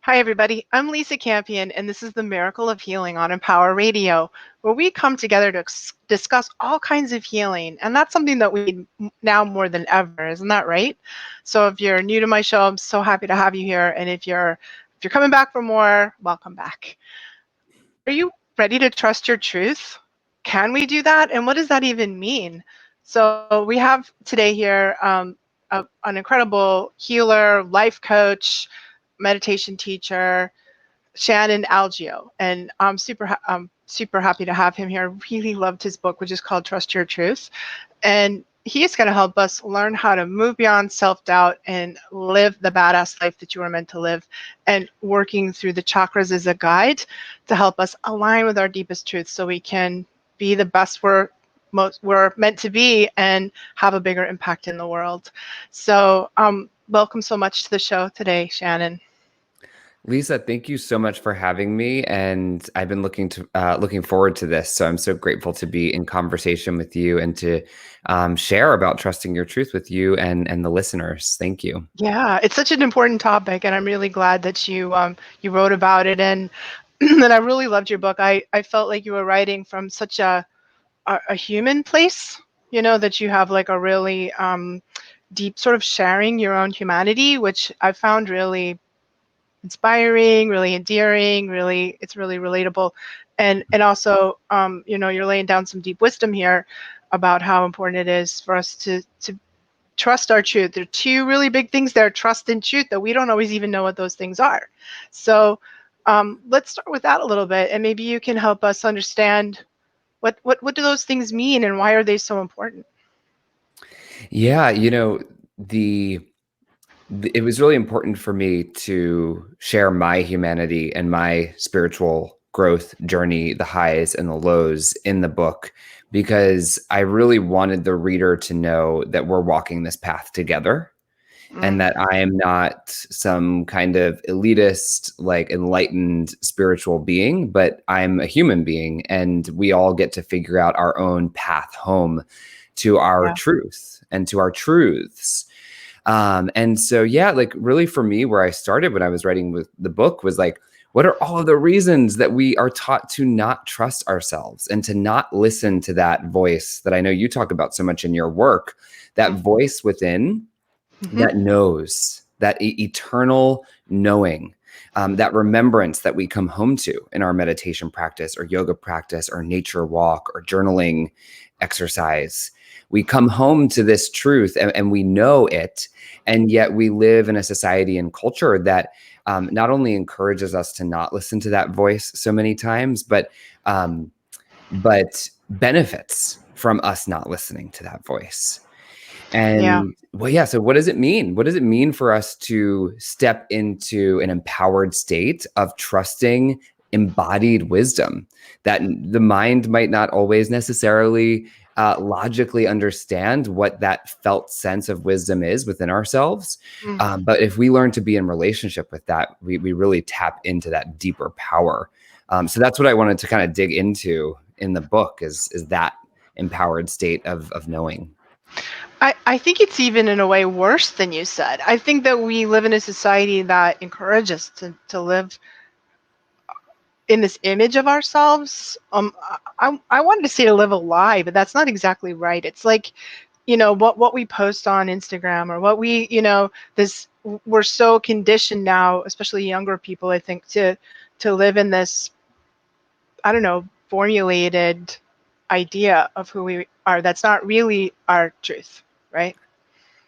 Hi, everybody. I'm Lisa Campion, and this is the Miracle of Healing on Empower Radio, where we come together to discuss all kinds of healing. And that's something that we need now more than ever, isn't that right? So if you're new to my show, I'm so happy to have you here. And if you're coming back for more, welcome back. Are you ready to trust your truth? Can we do that? And what does that even mean? So we have today here an incredible healer, life coach, meditation teacher, Shannon Alego, and I'm super happy to have him here. I really loved his book, which is called Trust Your Truth, and he's going to help us learn how to move beyond self-doubt and live the badass life that you were meant to live, and working through the chakras as a guide to help us align with our deepest truth so we can be the best we're meant to be and have a bigger impact in the world. So welcome so much to the show today, Shannon. Lisa, thank you so much for having me, and I've been looking forward to this. So I'm so grateful to be in conversation with you and to share about trusting your truth with you and the listeners. Thank you. Yeah, it's such an important topic, and I'm really glad that you wrote about it, and and I really loved your book. I felt like you were writing from such a human place, that you have like a really deep sort of sharing your own humanity, which I found really inspiring, really endearing, it's really relatable. And also, you're laying down some deep wisdom here about how important it is for us to trust our truth. There are two really big things there, trust and truth, that we don't always even know what those things are. So let's start with that a little bit, and maybe you can help us understand what do those things mean and why are they so important? Yeah, it was really important for me to share my humanity and my spiritual growth journey, the highs and the lows in the book, because I really wanted the reader to know that we're walking this path together and that I am not some kind of elitist, like enlightened spiritual being, but I'm a human being, and we all get to figure out our own path home to our truth and to our truths. And so, yeah, like really for me, where I started when I was writing with the book was like, what are all of the reasons that we are taught to not trust ourselves and to not listen to that voice that I know you talk about so much in your work, that voice within that knows, that eternal knowing, that remembrance that we come home to in our meditation practice or yoga practice or nature walk or journaling exercise. We come home to this truth and we know it. And yet we live in a society and culture that not only encourages us to not listen to that voice so many times, but benefits from us not listening to that voice. And well, yeah. So what does it mean? What does it mean for us to step into an empowered state of trusting embodied wisdom that the mind might not always necessarily logically understand what that felt sense of wisdom is within ourselves. But if we learn to be in relationship with that, we really tap into that deeper power. So that's what I wanted to kind of dig into in the book is that empowered state of knowing. I think it's even in a way worse than you said. I think that we live in a society that encourages us to live in this image of ourselves. I wanted to say to live a lie, but that's not exactly right. It's like, what we post on Instagram or what we, we're so conditioned now, especially younger people, I think, to live in this, I don't know, formulated idea of who we are. That's not really our truth, right?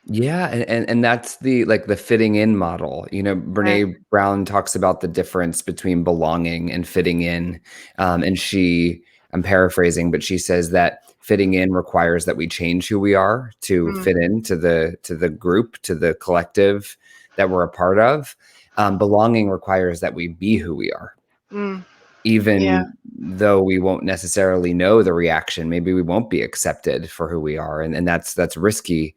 Yeah, and that's the fitting in model. Brene Brown talks about the difference between belonging and fitting in. And I'm paraphrasing, but she says that fitting in requires that we change who we are to fit into the group, to the collective that we're a part of. Belonging requires that we be who we are. Even though we won't necessarily know the reaction, maybe we won't be accepted for who we are. And that's risky.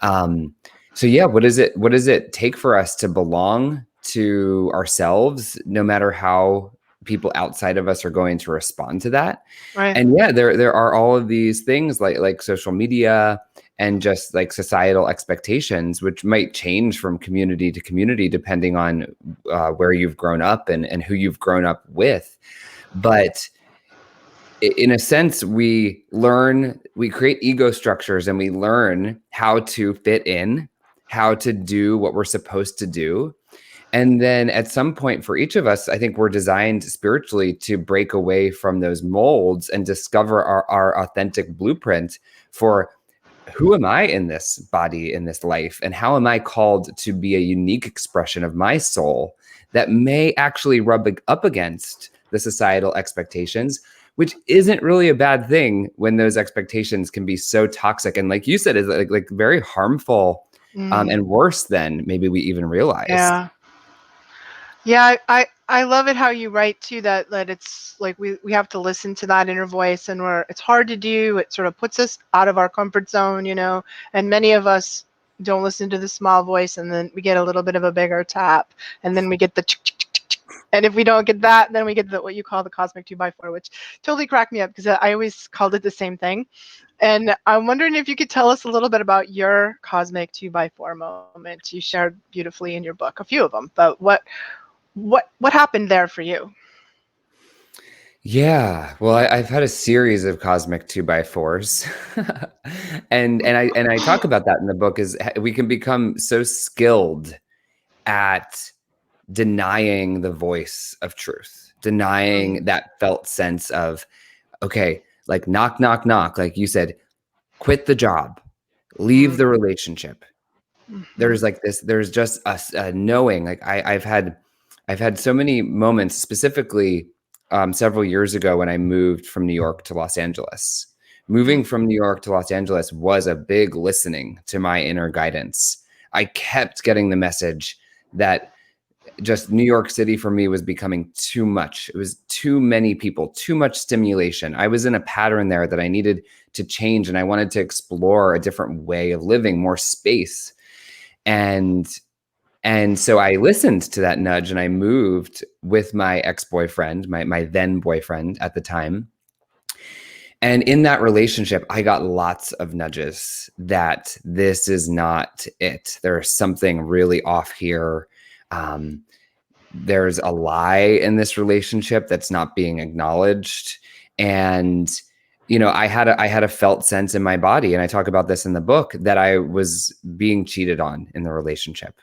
So yeah, what does it take for us to belong to ourselves, no matter how people outside of us are going to respond to that. Right. And yeah, there are all of these things like social media and just like societal expectations, which might change from community to community depending on where you've grown up and who you've grown up with. But in a sense, we create ego structures and we learn how to fit in, how to do what we're supposed to do. And then at some point for each of us, I think we're designed spiritually to break away from those molds and discover our authentic blueprint for who am I in this body, in this life, and how am I called to be a unique expression of my soul that may actually rub up against the societal expectations, which isn't really a bad thing when those expectations can be so toxic. And like you said, is like very harmful and worse than maybe we even realize. Yeah. Yeah, I love it how you write too that it's like we have to listen to that inner voice, and it's hard to do. It sort of puts us out of our comfort zone, and many of us don't listen to the small voice, and then we get a little bit of a bigger tap, and then we get the and if we don't get that, then we get what you call the cosmic 2x4, which totally cracked me up because I always called it the same thing. And I'm wondering if you could tell us a little bit about your cosmic 2x4 moment. You shared beautifully in your book, a few of them, but what happened there for you? Yeah, well, I've had a series of cosmic 2x4s, and I talk about that in the book. Is we can become so skilled at denying the voice of truth, denying that felt sense of, okay, like knock, knock, knock, like you said, quit the job, leave the relationship. There's like this, there's just a knowing. Like I've had so many moments, specifically several years ago when I moved from New York to Los Angeles. Moving from New York to Los Angeles was a big listening to my inner guidance. I kept getting the message that just New York City for me was becoming too much. It was too many people, too much stimulation. I was in a pattern there that I needed to change, and I wanted to explore a different way of living, more space. And so I listened to that nudge, and I moved with my ex-boyfriend, my then boyfriend at the time. And in that relationship, I got lots of nudges that this is not it. There's something really off here. There's a lie in this relationship that's not being acknowledged. And, I had a felt sense in my body. And I talk about this in the book that I was being cheated on in the relationship.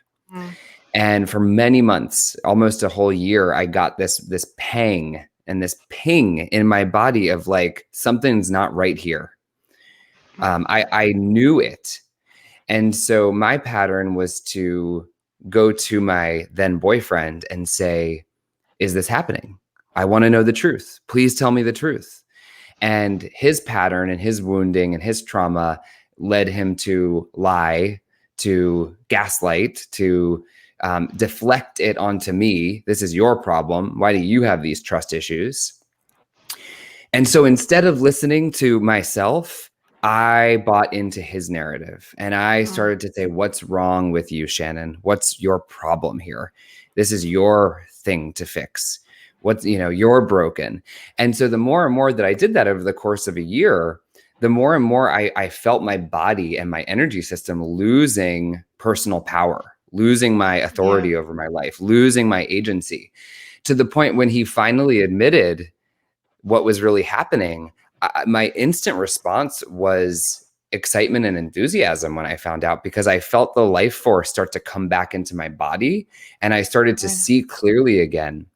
And for many months, almost a whole year, I got this pang and this ping in my body of like, something's not right here. I knew it. And so my pattern was to go to my then boyfriend and say, is this happening? I want to know the truth. Please tell me the truth. And his pattern and his wounding and his trauma led him to lie, to gaslight, to deflect it onto me. This is your problem. Why do you have these trust issues? And so instead of listening to myself, I bought into his narrative, and I started to say, what's wrong with you, Shannon? What's your problem here? This is your thing to fix. You're broken. And so the more and more that I did that over the course of a year, the more and more I felt my body and my energy system losing personal power, losing my authority over my life, losing my agency, to the point when he finally admitted what was really happening. My instant response was excitement and enthusiasm when I found out, because I felt the life force start to come back into my body, and I started to see clearly again.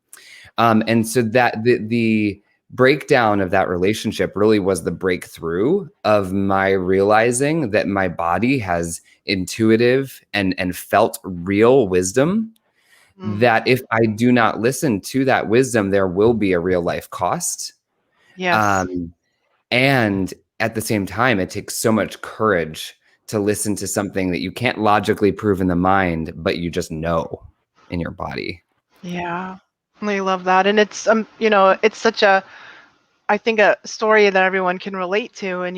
And so that the breakdown of that relationship really was the breakthrough of my realizing that my body has intuitive and felt real wisdom, that if I do not listen to that wisdom, there will be a real life cost. Yes. And at the same time, it takes so much courage to listen to something that you can't logically prove in the mind, but you just know in your body. Yeah. I love that. And it's it's such I think a story that everyone can relate to. And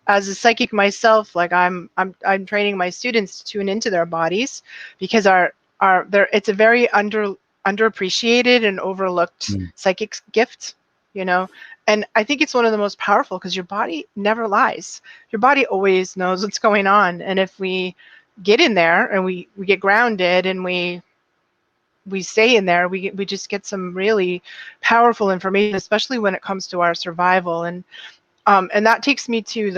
as a psychic myself, like I'm training my students to tune into their bodies, because it's a very underappreciated and overlooked Mm. psychic gift, you know. And I think it's one of the most powerful because your body never lies. Your body always knows what's going on. And if we get in there and we get grounded and we stay in there, we just get some really powerful information, especially when it comes to our survival. And that takes me to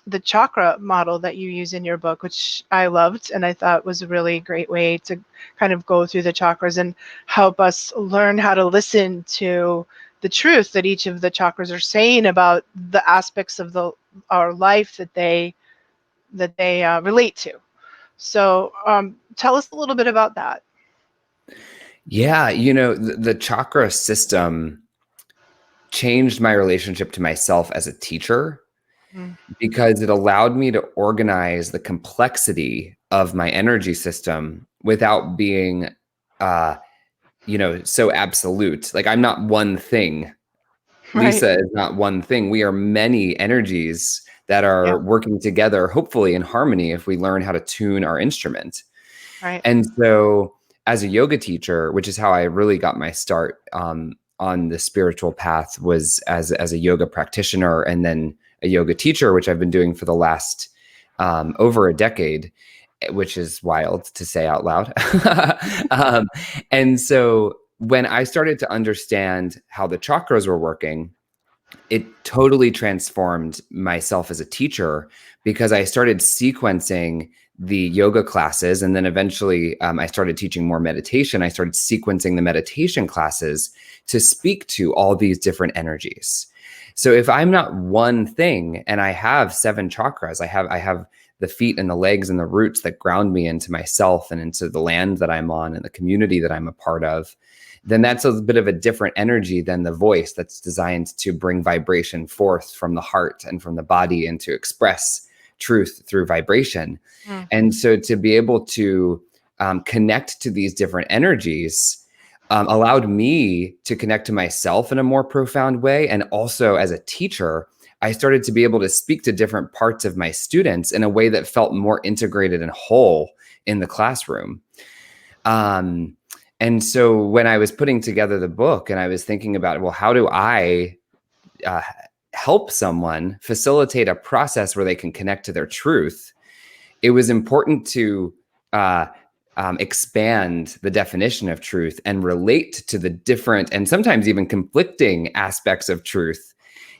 the chakra model that you use in your book, which I loved and I thought was a really great way to kind of go through the chakras and help us learn how to listen to the truth that each of the chakras are saying about the aspects of our life that they relate to. So tell us a little bit about that. Yeah, the chakra system changed my relationship to myself as a teacher Mm. because it allowed me to organize the complexity of my energy system without being uh so absolute. Like, I'm not one thing. Right. Lisa is not one thing. We are many energies that Yeah. are working together, hopefully in harmony, if we learn how to tune our instrument. Right. And so, as a yoga teacher, which is how I really got my start on the spiritual path, was as a yoga practitioner, and then a yoga teacher, which I've been doing for the last over a decade, which is wild to say out loud. um, and so, when I started to understand how the chakras were working, it totally transformed myself as a teacher, because I started sequencing the yoga classes. And then eventually I started teaching more meditation. I started sequencing the meditation classes to speak to all these different energies. So if I'm not one thing and I have 7 chakras, I have the feet and the legs and the roots that ground me into myself and into the land that I'm on and the community that I'm a part of, then that's a bit of a different energy than the voice that's designed to bring vibration forth from the heart and from the body and to express truth through vibration. Mm. And so to be able to connect to these different energies allowed me to connect to myself in a more profound way. And also, as a teacher, I started to be able to speak to different parts of my students in a way that felt more integrated and whole in the classroom. And so when I was putting together the book and I was thinking about, well, how do I uh, help someone facilitate a process where they can connect to their truth? It was important to uh, expand the definition of truth and relate to the different and sometimes even conflicting aspects of truth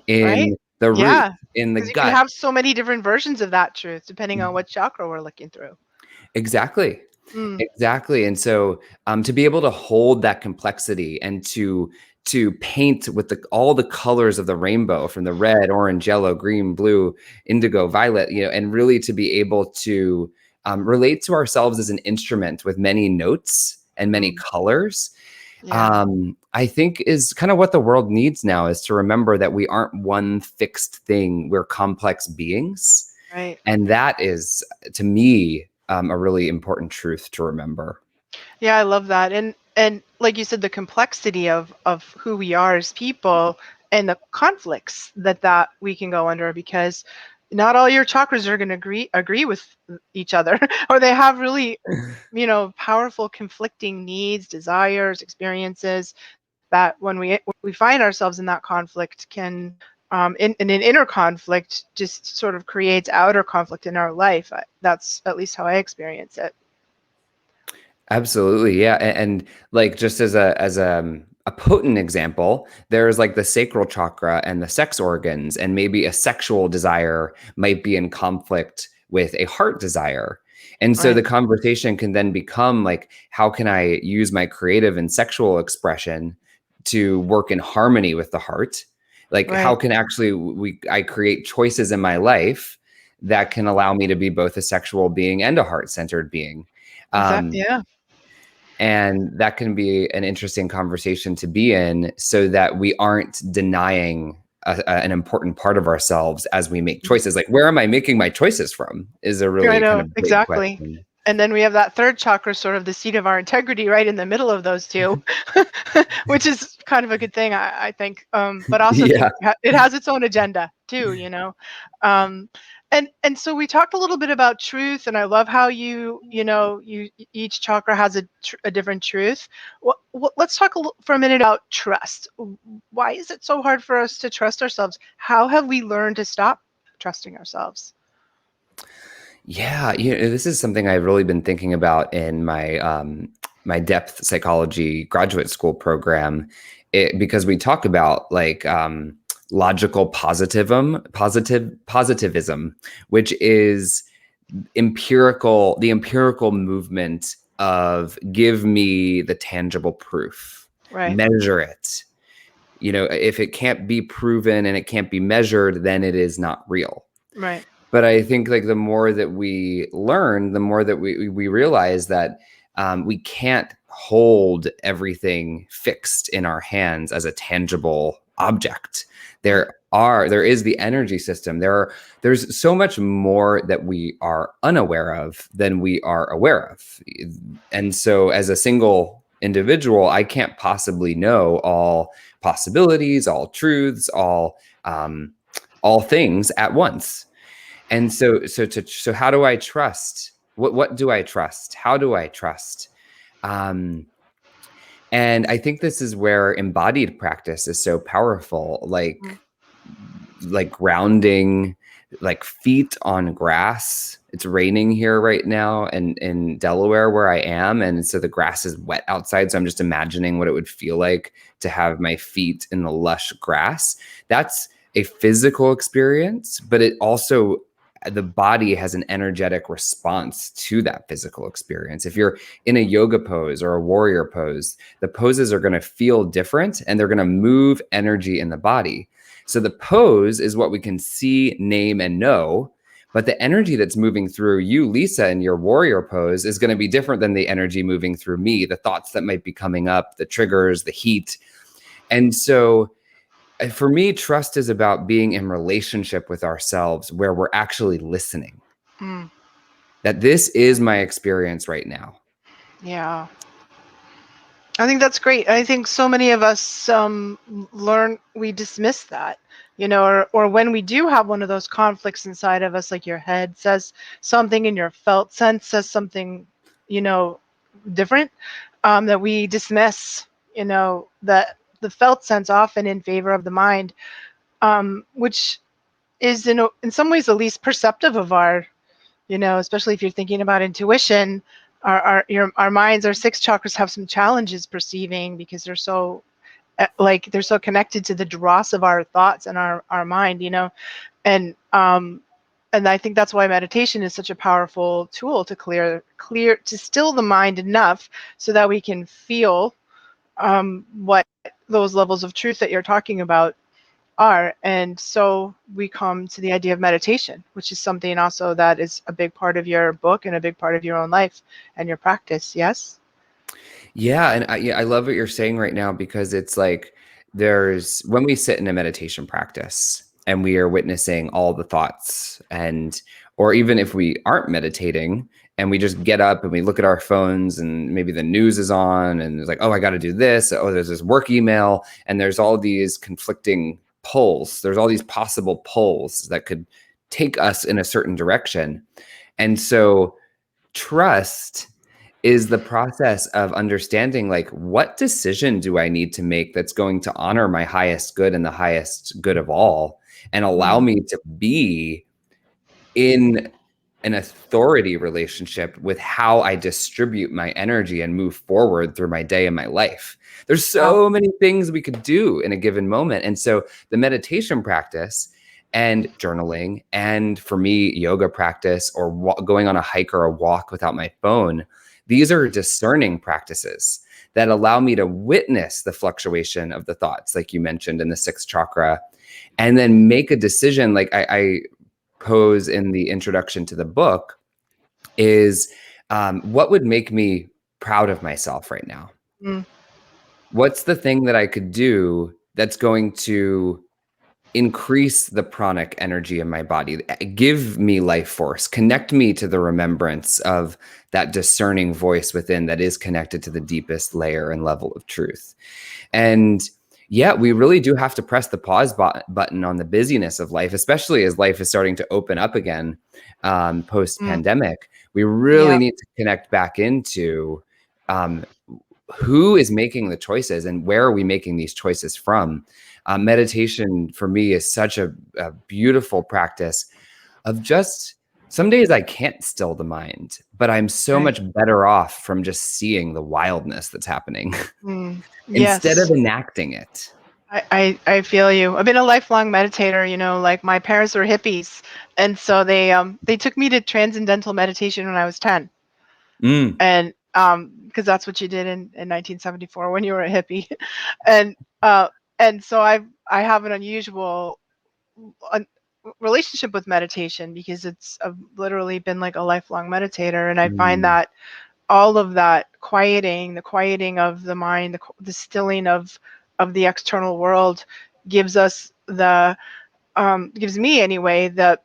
Right. in the root, Yeah. in the Because you can gut. have so many different versions of that truth depending on what chakra we're looking through. Exactly. Mm. Exactly. And so to be able to hold that complexity and to paint with all the colors of the rainbow, from the red, orange, yellow, green, blue, indigo, violet, and really to be able to relate to ourselves as an instrument with many notes and many Mm. colors, Yeah. I think is kind of what the world needs now, is to remember that we aren't one fixed thing. We're complex beings. Right. And that is, to me, a really important truth to remember. Yeah, I love that. And like you said, the complexity of who we are as people and the conflicts that we can go under, because not all your chakras are going to agree with each other or they have really, powerful conflicting needs, desires, experiences that when we find ourselves in that conflict can in an inner conflict just sort of creates outer conflict in our life. That's at least how I experience it. Absolutely, yeah, and like, just as a potent example, there's like the sacral chakra and the sex organs, and maybe a sexual desire might be in conflict with a heart desire. And so Right. the conversation can then become like, how can I use my creative and sexual expression to work in harmony with the heart? Like, how Right. can actually I create choices in my life that can allow me to be both a sexual being and a heart-centered being? Exactly. Um, Yeah. and that can be an interesting conversation to be in, so that we aren't denying an important part of ourselves as we make choices. Like, where am I making my choices from is a I really kind know, of big exactly. question. And then we have that third chakra, sort of the seat of our integrity, right in the middle of those two, which is kind of a good thing, I think. But also Yeah. it has its own agenda too, you know. Um, And so we talked a little bit about truth, and I love how you each chakra has a different truth. Let's talk for a minute about trust. Why is it so hard for us to trust ourselves? How have we learned to stop trusting ourselves? Yeah, this is something I've really been thinking about in my depth psychology graduate school program, because we talk about like logical positivism, which is the empirical movement of give me the tangible proof, Right, measure it. If it can't be proven and it can't be measured, then it is not real. right. But I think like the more that we learn, the more that we realize that we can't hold everything fixed in our hands as a tangible object. There is the energy system. There's so much more that we are unaware of than we are aware of. And so as a single individual, I can't possibly know all possibilities, all truths, all things at once. And so how do I trust? What do I trust? How do I trust? Um, and I think this is where embodied practice is so powerful, like grounding, like feet on grass. It's raining here right now and in Delaware where I am. And so the grass is wet outside. So I'm just imagining what it would feel like to have my feet in the lush grass. That's a physical experience, but it also, the body has an energetic response to that physical experience. If you're in a yoga pose or a warrior pose, the poses are going to feel different and they're going to move energy in the body. So the pose is what we can see, name, and know. But the energy that's moving through you, Lisa, in your warrior pose is going to be different than the energy moving through me, the thoughts that might be coming up, the triggers, the heat. And so for me, trust is about being in relationship with ourselves where we're actually listening. Mm, That this is my experience right now. yeah. I think that's great. I think so many of us we dismiss that, or when we do have one of those conflicts inside of us, like your head says something and your felt sense says something, different, that we dismiss, that the felt sense often in favor of the mind, which is in some ways the least perceptive of our, especially if you're thinking about intuition. Our minds, our six chakras have some challenges perceiving because they're so they're so connected to the dross of our thoughts and our mind, and I think that's why meditation is such a powerful tool to to still the mind enough so that we can feel what those levels of truth that you're talking about are. And so we come to the idea of meditation, which is something also that is a big part of your book and a big part of your own life and your practice. Yes. Yeah, and I love what you're saying right now, because it's like when we sit in a meditation practice and we are witnessing all the thoughts, or even if we aren't meditating and we just get up and we look at our phones and maybe the news is on and it's like, oh, I got to do this. Oh, there's this work email and there's all these conflicting pulls. There's all these possible pulls that could take us in a certain direction. And so trust is the process of understanding, like, what decision do I need to make that's going to honor my highest good and the highest good of all, and allow me to be in an authority relationship with how I distribute my energy and move forward through my day and my life. There's so many things we could do in a given moment. And so the meditation practice and journaling, and for me, yoga practice or going on a hike or a walk without my phone, these are discerning practices that allow me to witness the fluctuation of the thoughts, like you mentioned in the sixth chakra, and then make a decision. Like I pose in the introduction to the book is, what would make me proud of myself right now? Mm. What's the thing that I could do that's going to increase the pranic energy in my body, give me life force, connect me to the remembrance of that discerning voice within that is connected to the deepest layer and level of truth? And Yeah, we really do have to press the pause button on the busyness of life, especially as life is starting to open up again, post Mm, pandemic. We really yeah, need to connect back into um, who is making the choices and where are we making these choices from. Meditation for me is such a beautiful practice of just some days I can't still the mind, but I'm so right. much better off from just seeing the wildness that's happening Mm, instead of yes. enacting it. I feel you. I've been a lifelong meditator, like my parents were hippies, and so they took me to transcendental meditation when I was 10. Mm, And because that's what you did in 1974 when you were a hippie. and uh and so I have an unusual un- relationship with meditation because I've literally been like a lifelong meditator, and I find mm, that all of that quieting, the quieting of the mind, the stilling of the external world gives us the gives me anyway the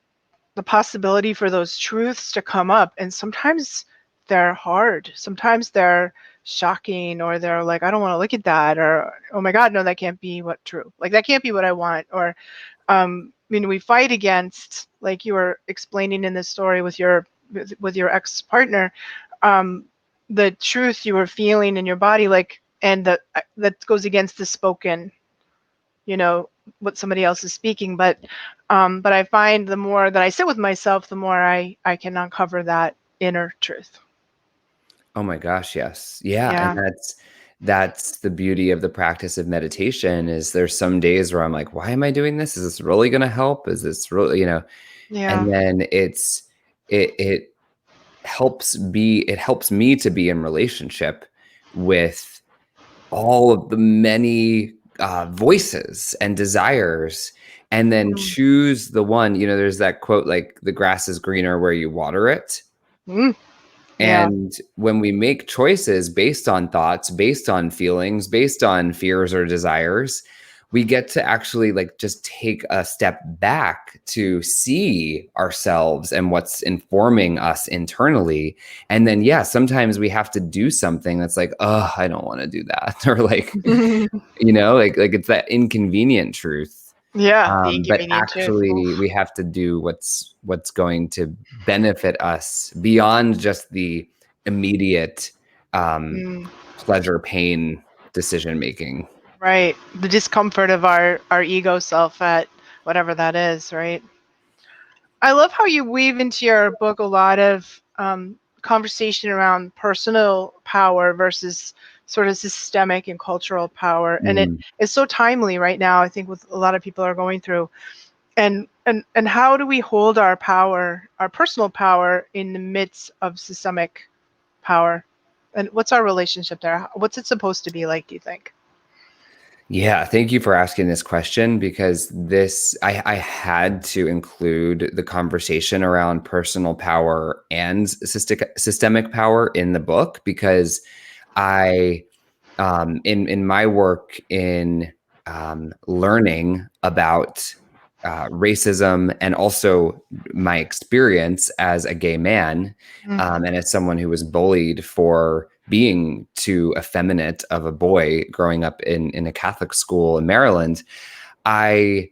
possibility for those truths to come up. And sometimes they're hard, sometimes they're shocking, or they're like, I don't want to look at that, or oh my god, no, that can't be what true, like that can't be what I want. Or we fight against, like you were explaining in this story with your ex-partner, um, the truth you were feeling in your body, like, and that goes against the spoken, you know, what somebody else is speaking. But I find the more that I sit with myself, the more I can uncover that inner truth. oh my gosh, yes. Yeah, and Yeah. that's the beauty of the practice of meditation is there's some days where I'm like, why am I doing this? Is this really going to help? Is this really, Yeah. and then it it helps me to be in relationship with all of the many voices and desires and then Mm. choose the one. There's that quote, like, the grass is greener where you water it. Mm. Yeah. And when we make choices based on thoughts, based on feelings, based on fears or desires, we get to actually, like, just take a step back to see ourselves and what's informing us internally. And then, yeah, sometimes we have to do something that's like, oh, I don't want to do that. Or like, like it's that inconvenient truth. Yeah, the But inconvenient truth. actually, Oof. we have to do what's going to benefit us beyond just the immediate um, Mm. pleasure pain decision making. Right. The discomfort of our ego self at whatever that is, right? I love how you weave into your book a lot of conversation around personal power versus sort of systemic and cultural power, and it Mm. is so timely right now. I think with a lot of people are going through, and how do we hold our power, our personal power, in the midst of systemic power, and what's our relationship there? What's it supposed to be like? Do you think? Yeah, thank you for asking this question because I had to include the conversation around personal power and systemic power in the book because I in my work in learning about racism and also my experience as a gay man Mm. and as someone who was bullied for being too effeminate of a boy growing up in a Catholic school in Maryland, I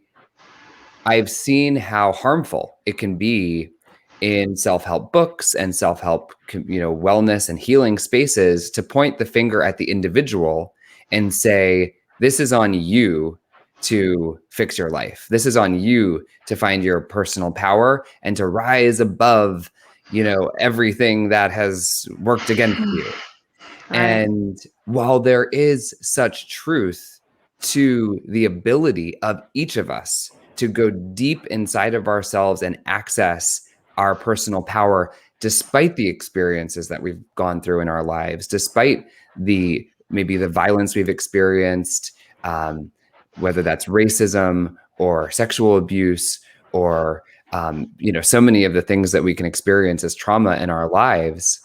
I've seen how harmful it can be in self-help books and self-help, wellness and healing spaces to point the finger at the individual and say, this is on you to fix your life. This is on you to find your personal power and to rise above, everything that has worked against you. Right. And while there is such truth to the ability of each of us to go deep inside of ourselves and access our personal power, despite the experiences that we've gone through in our lives, despite maybe the violence we've experienced, whether that's racism or sexual abuse or so many of the things that we can experience as trauma in our lives,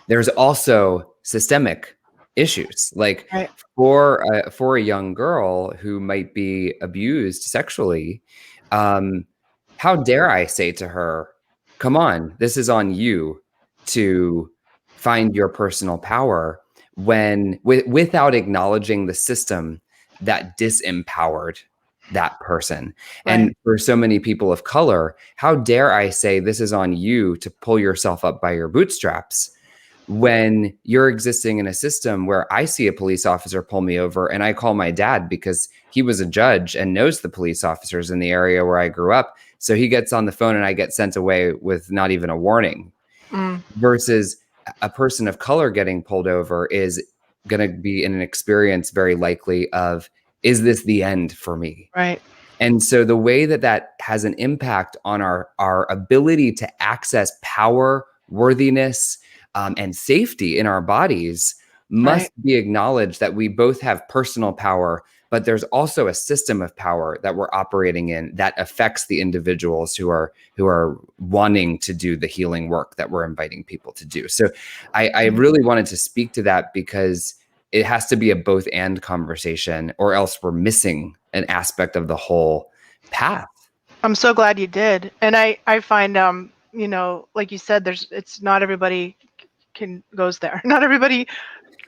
there's also systemic issues. Like Right. for a young girl who might be abused sexually, um, how dare I say to her, "Come on, this is on you to find your personal power," without acknowledging the system that disempowered that person. Right. And for so many people of color, how dare I say this is on you to pull yourself up by your bootstraps when you're existing in a system where I see a police officer pull me over and I call my dad because he was a judge and knows the police officers in the area where I grew up. So he gets on the phone and I get sent away with not even a warning. Mm, Versus a person of color getting pulled over is going to be in an experience very likely of, is this the end for me? right. And so the way that that has an impact on our ability to access power, worthiness, and safety in our bodies must Right. be acknowledged that we both have personal power, but there's also a system of power that we're operating in that affects the individuals who are wanting to do the healing work that we're inviting people to do. So I really wanted to speak to that because it has to be a both and conversation, or else we're missing an aspect of the whole path. I'm so glad you did. And I find, like you said, it's not everybody goes there. Not everybody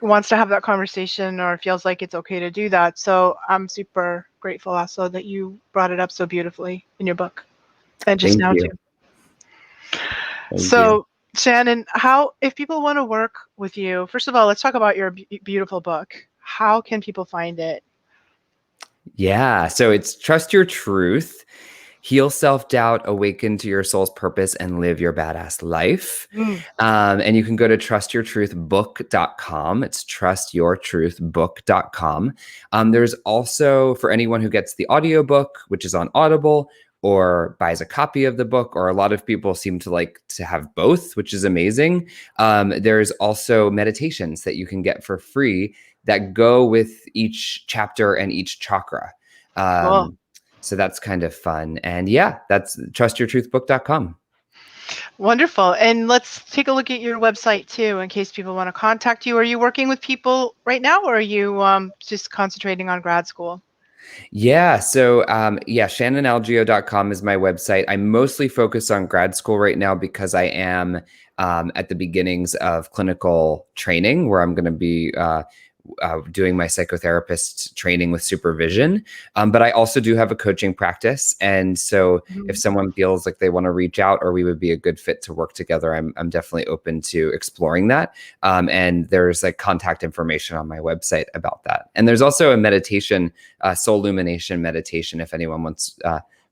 wants to have that conversation or feels like it's okay to do that. So I'm super grateful also that you brought it up so beautifully in your book and just Thank now you. too. Thank you. So Shannon, if people want to work with you, first of all, let's talk about your beautiful book. How can people find it? Yeah. So it's Trust Your Truth, Heal Self-Doubt, Awaken to Your Soul's Purpose, and Live Your Badass Life. Mm, And you can go to trustyourtruthbook.com. It's trustyourtruthbook.com. There's also, for anyone who gets the audiobook, which is on Audible, or buys a copy of the book, or a lot of people seem to like to have both, which is amazing. There's also meditations that you can get for free that go with each chapter and each chakra. cool. So that's kind of fun. And yeah, that's trustyourtruthbook.com. Wonderful. And let's take a look at your website too, in case people want to contact you. Are you working with people right now, or are you just concentrating on grad school? Yeah. So, shannonalego.com is my website. I'm mostly focused on grad school right now because I am at the beginnings of clinical training where I'm going to be doing my psychotherapist training with supervision. But I also do have a coaching practice. And so if Mhm. someone feels like they want to reach out or we would be a good fit to work together, I'm definitely open to exploring that. And there's like contact information on my website about that. And there's also a meditation, soul illumination meditation. If anyone wants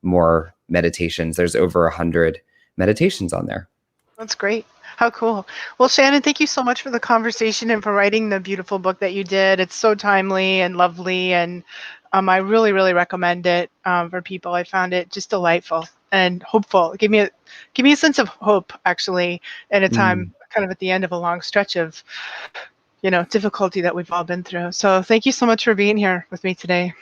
more meditations, there's over 100 meditations on there. That's great. How cool. Well, Shannon, thank you so much for the conversation and for writing the beautiful book that you did. It's so timely and lovely, and I really, really recommend it for people. I found it just delightful and hopeful. Give me a sense of hope, actually, at a time Mm. kind of at the end of a long stretch of difficulty that we've all been through. So thank you so much for being here with me today.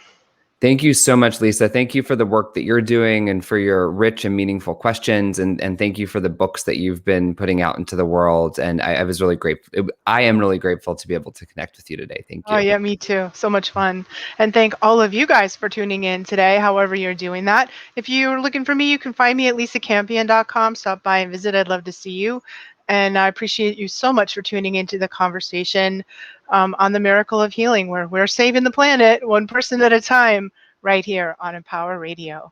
Thank you so much, Lisa. Thank you for the work that you're doing and for your rich and meaningful questions. And thank you for the books that you've been putting out into the world. And I was really grateful. I am really grateful to be able to connect with you today. Thank Oh, you. yeah, me too. So much fun. And thank all of you guys for tuning in today, however you're doing that. If you're looking for me, you can find me at lisacampion.com. Stop by and visit. I'd love to see you. And I appreciate you so much for tuning into the conversation on the miracle of healing, where we're saving the planet one person at a time right here on Empower Radio.